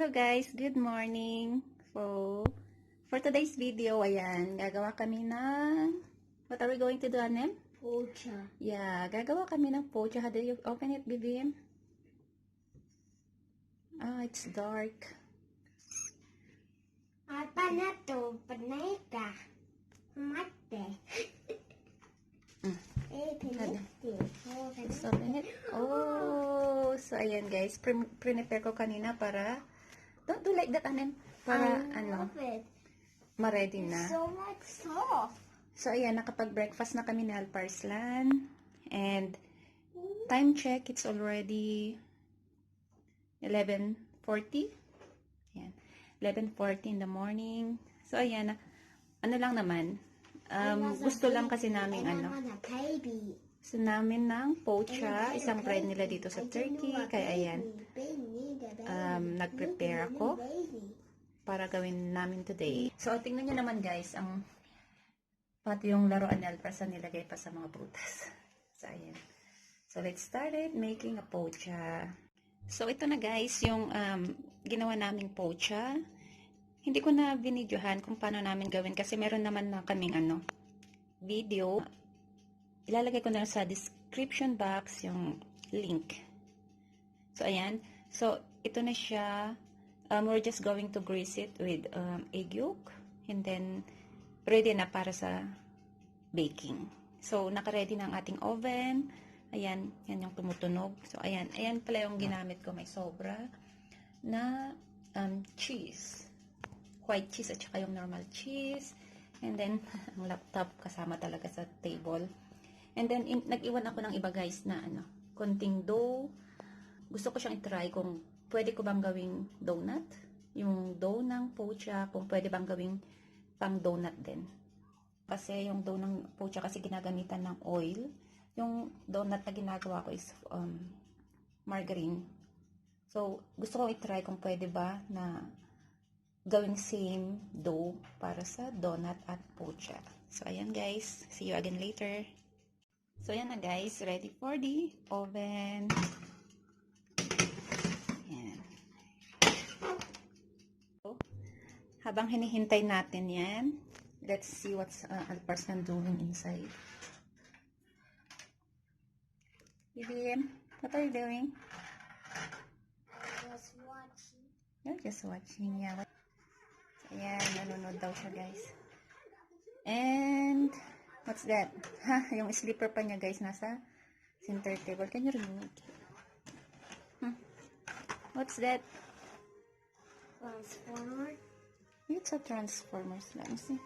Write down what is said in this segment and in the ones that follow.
Hello guys, good morning. For today's video, ayan, gagawa kami ng, what are we going to do, Anem? Pocha. Yeah, gagawa kami ng pocha. How do you open it, Bibim? Ah, it's dark. Apa na to? Panay ka. Mate. Let's open it. Oh, so ayan guys, prepare ko kanina para, don't do like that, Anem, para ma-ready na. So much soft. So ayan, nakapag-breakfast na kami ni Alparslan, and time check, it's already 11:40. Ayan, 11:40 in the morning. So ayan, ano lang naman, gusto lang kasi namin gusto namin ng pocha, isang bread nila dito sa Turkey, kaya ayan, nag-prepare ako para gawin namin today. So tingnan nyo naman guys, pati yung laruan ni Alparslan nilagay pa sa mga prutas. So ayan, so let's start it making a pocha. So ito na guys yung ginawa naming pocha. Hindi ko na binidyohan kung paano namin gawin kasi meron naman na kaming video. Ilalagay ko na sa description box yung link. So ayan. So ito na siya. We're just going to grease it with egg yolk and then ready na para sa baking. So naka-ready na ang ating oven. Ayan, yan yung tumutunog. So ayan pala yung ginamit ko, may sobra na cheese. White cheese at saka yung normal cheese. And then, ang laptop kasama talaga sa table. And then, nag-iwan ako ng iba guys na konting dough. Gusto ko siyang i-try kung pwede ko bang gawing donut. Yung dough ng pocha, kung pwede bang gawing pang donut din. Kasi yung dough ng pocha kasi ginagamitan ng oil. Yung donut na ginagawa ko is margarine. So, gusto ko i-try kung pwede ba na gawing same dough para sa donut at pocha. So, ayan guys. See you again later. So, ayan na guys. Ready for the oven. Ayan. So, habang hinihintay natin yan, let's see what's Alparslan doing inside. Vivian, what are you doing? Just watching. You're just watching, yeah. Ayan, nanonood daw siya guys. And, what's that? Ha, yung slipper pa niya guys, nasa center table. Can you remove it? What's that? Transformer. It's a transformer. Let me see.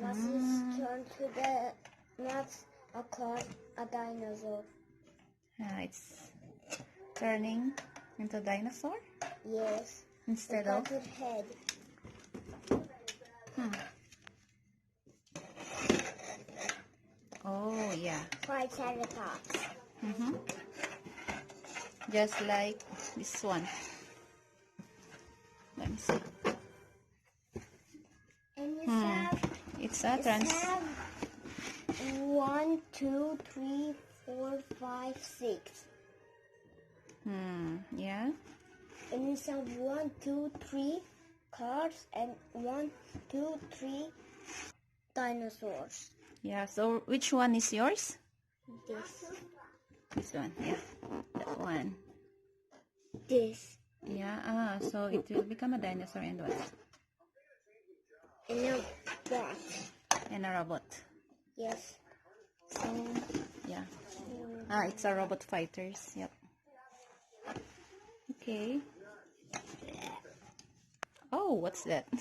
Must turn to the next a car, a dinosaur. It's turning into dinosaur? Yes. Instead of head. Oh, yeah. Triceratops. Just like this one. Let me see. And It's a trans. 1, 2, 3, 4, 5, 6. Yeah. And it's 1, 2, 3 cars and 1, 2, 3 dinosaurs. Yeah, so which one is yours? This one, yeah. That one. This. Yeah, so it will become a dinosaur and what? And a bot. And a robot. Yes. So, yeah. It's a robot fighters. Yep. Okay. Oh, what's that? So,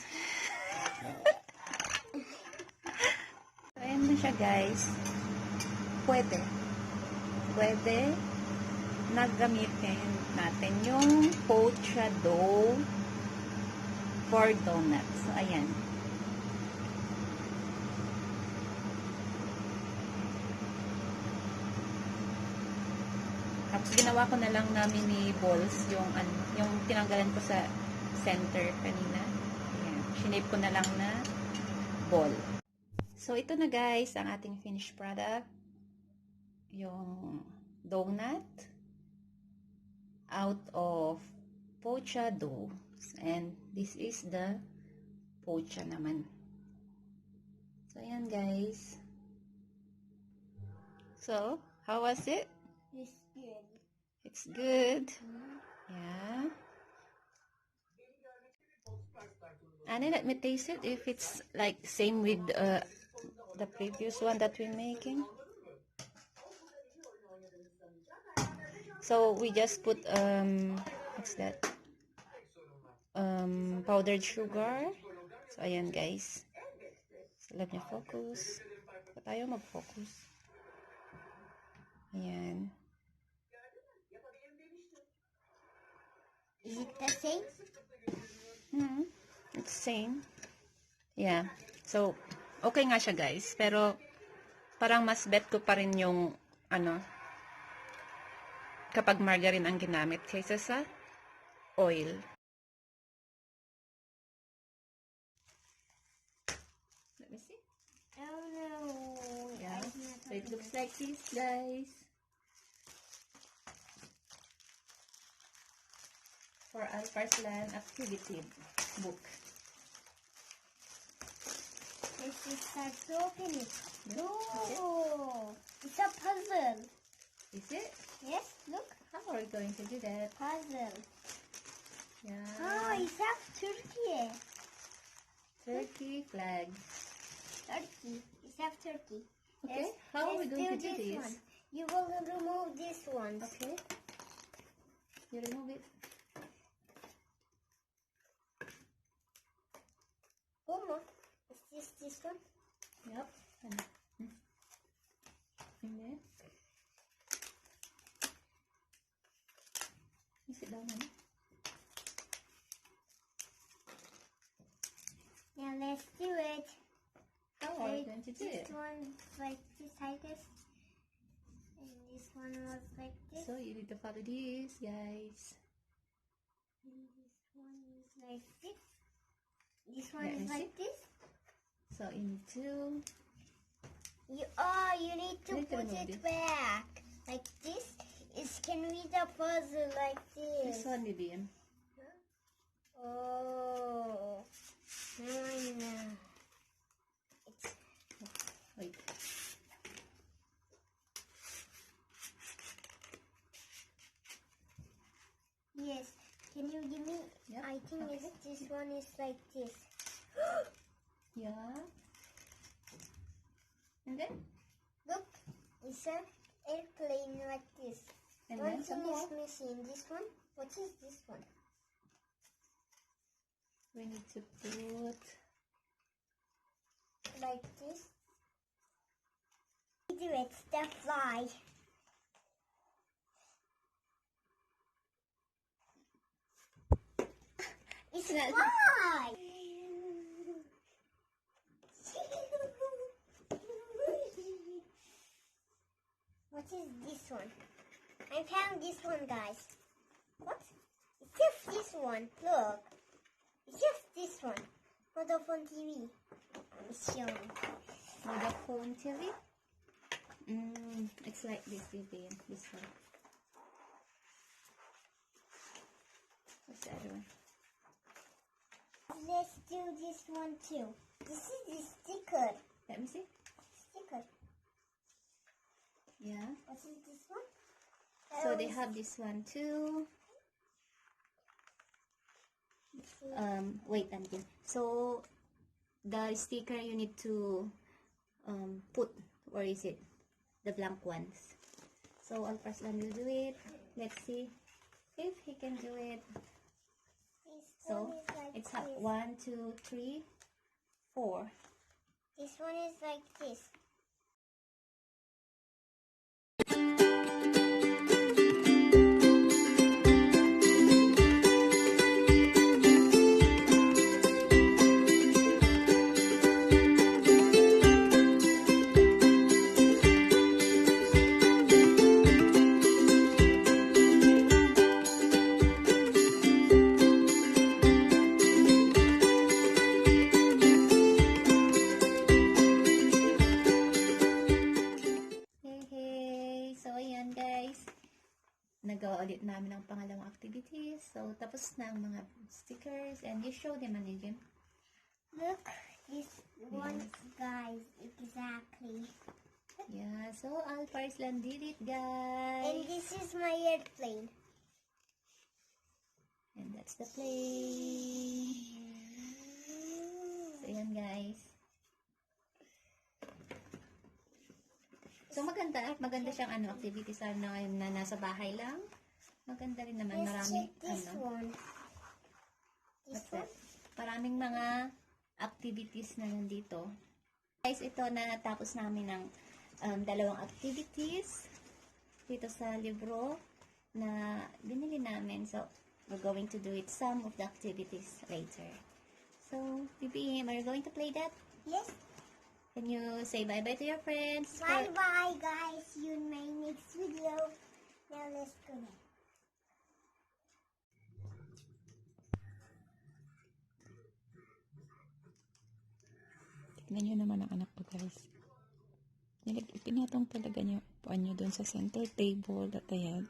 ayan na siya guys. Pwede na gamitin natin yung pocha dough for donuts. So, ayan. Tapos ginawa ko na lang na mini balls yung tinanggalan ko sa center kanina. Ayan. Shinape ko na lang na ball. So ito na guys ang ating finished product. Yung donut out of pocha dough. And this is the pocha naman. So, ayan guys. So, how was it? It's good. It's good. Yeah. Annie, let me taste it if it's like same with the previous one that we're making. So we just put what's that? Powdered sugar. So ayan guys. So let me focus. Ba't ayaw mag-focus? Ayan. Is it the same? It's same. Yeah. So, okay nga siya guys. Pero, parang mas bet ko pa rin yung, kapag margarine ang ginamit kaysa sa oil. Let me see. Oh no. Yeah. So, it looks like this guys. For our Parslan activity book. Let's just start to open it. Yeah. Oh, it's a puzzle. Is it? Yes, look. How are we going to do that? Puzzle. Yeah. Oh, it's a Turkey. Turkey flag. Turkey. It's a Turkey. Okay. How are we going to do this? One. You will remove this one. Okay. You remove it. Uma. Is this one? Yep. And then you sit down, honey. Yeah, let's do it. How are we going to do it? This one like this, I guess. And this one was like this. So you need to follow this, guys. And this one is like this. This one Let me is like see. this. So you need to You need to Need to put remove it this. back. Like this. It can read the puzzle like this. this one, Vivian. Oh. No. It's Wait. yes. Can you give me? Yep. I think Okay. this one is like this. Yeah. And then Look, it's an airplane like this. and One then some thing more. is missing. This one. What is this one? We need to put Like this. Do it. The fly. It's Not- fly. What is this one? I found this one, guys. What? It's just this one. Look. It's just this one. Vodafone TV. I'm showing. Vodafone TV. It's like this, Vivian. This one. What's the other one? Let's do this one too. This is the sticker. Let me see. Sticker. Yeah. What is this one? So they have this one too. Wait until. So the sticker you need to put, or is it the blank ones? So Alparslan will do it. Let's see if he can do it. This So one is like it's this. 1, 2, 3, 4. This one is like this. nagawa ulit namin ang pangalawang activities. So, tapos na ang mga stickers. And you show them, Anigin. Look, this one, guys, exactly. Yeah, so Alparslan did it, And guys. this is my airplane. And that's the plane. So, yan, guys. So, maganda siyang activities na nasa bahay lang. Maganda rin naman, Let's maraming, check this one. This what's that? one? Maraming mga activities na nandito. Guys, ito na natapos namin ng dalawang activities dito sa libro na binili namin. So, we're going to do it some of the activities later. So, BBM, are you going to play that? Yes. Can you say bye-bye to your friends? Bye-bye, guys. See you in my next video. Now let's go now. Tignan nyo naman ang anak ko, guys. Pinatong talaga niya upuan niyo doon sa center table at ayan.